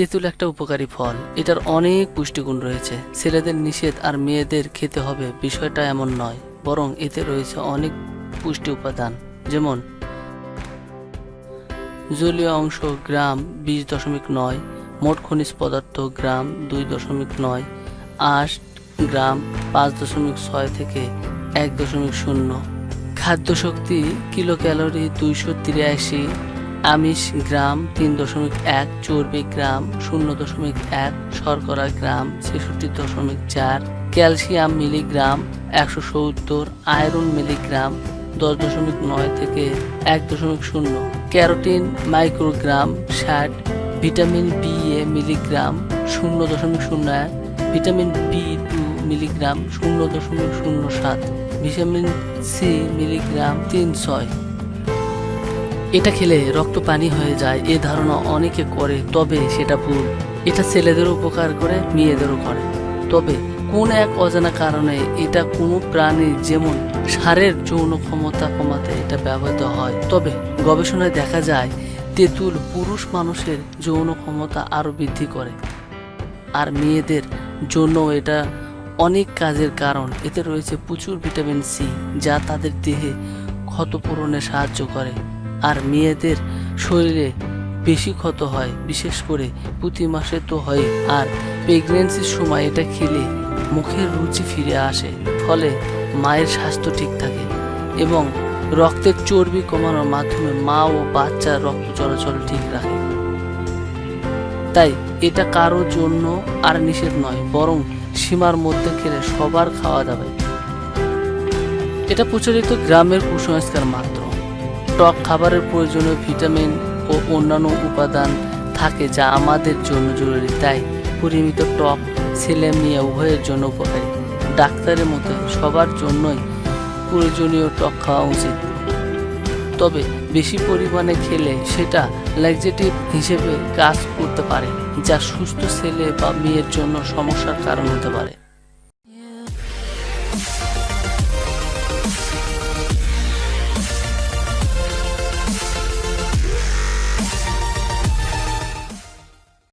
তেঁতুল একটা উপকারী ফল, এটার অনেক পুষ্টিগুণ রয়েছে। ছেলেদের নিষেধ আর মেয়েদের খেতে হবে বিষয়টা এমন নয়, বরং এতে রয়েছে অনেক পুষ্টি উপাদান, যেমন জলীয় অংশ গ্রাম 20.9, মোট খনিজ পদার্থ গ্রাম 2.9, আঁশ গ্রাম 5.6 থেকে 1.0, খাদ্য শক্তি কিলো ক্যালোরি 283, আমিষ গ্রাম 3.1, চর্বি গ্রাম 0.1, শর্করা গ্রাম 66.4, ক্যালসিয়াম মিলিগ্রাম 170, আয়রন মিলিগ্রাম 10.9 থেকে 1.0, carotene microgram 60, vitamin B A milligram 0.01, vitamin B2 milligram 0.07, vitamin C milligram 300। এটা খেলে রক্ত পানি হয়ে যায় এ ধারণা অনেকে করে, তবে সেটা ভুল। এটা ছেলেদের উপকার করে, মেয়েদেরও করে। তবে কোন এক অজানা কারণে এটা কোনো প্রাণী যেমন ষাঁড়ের যৌন ক্ষমতা কমাতে এটা ব্যবহৃত হয়। তবে গবেষণায় দেখা যায় তেঁতুল পুরুষ মানুষের যৌন ক্ষমতা আরও বৃদ্ধি করে, আর মেয়েদের জন্য এটা অনেক কাজের কারণ। এতে রয়েছে প্রচুর ভিটামিন সি, যা তাদের দেহে ক্ষত পূরণে সাহায্য করে। আর মেয়েদের শরীরে বেশি ক্ষত হয়, বিশেষ করে প্রতি মাসে তো হয়, আর প্রেগনেন্সির সময় এটা খেলে মুখের রুচি ফিরে আসে, ফলে মায়ের স্বাস্থ্য ঠিক থাকে এবং রক্তের চর্বি কমানোর মাধ্যমে মা ও বাচ্চার রক্ত চলাচল ঠিক রাখে। তাই এটা কারোর জন্য আর নিষেধ নয়, বরং সীমার মধ্যে খেলে সবার খাওয়া যাবে। এটা প্রচলিত গ্রামের কুসংস্কার মাত্র। টক খাবারের প্রয়োজনীয় ভিটামিন ও অন্যান্য উপাদান থাকে যা আমাদের জন্য জরুরি, তাই পরিমিত টক ছেলে মেয়ে উভয়ের জন্য উপকারী। ডাক্তারের মতে সবার জন্যই প্রয়োজনীয় টক খাওয়া উচিত, তবে বেশি পরিমাণে খেলে সেটা ল্যাক্সেটিভ হিসেবে কাজ করতে পারে, যা সুস্থ ছেলে বা মেয়ের জন্য সমস্যার কারণ হতে পারে।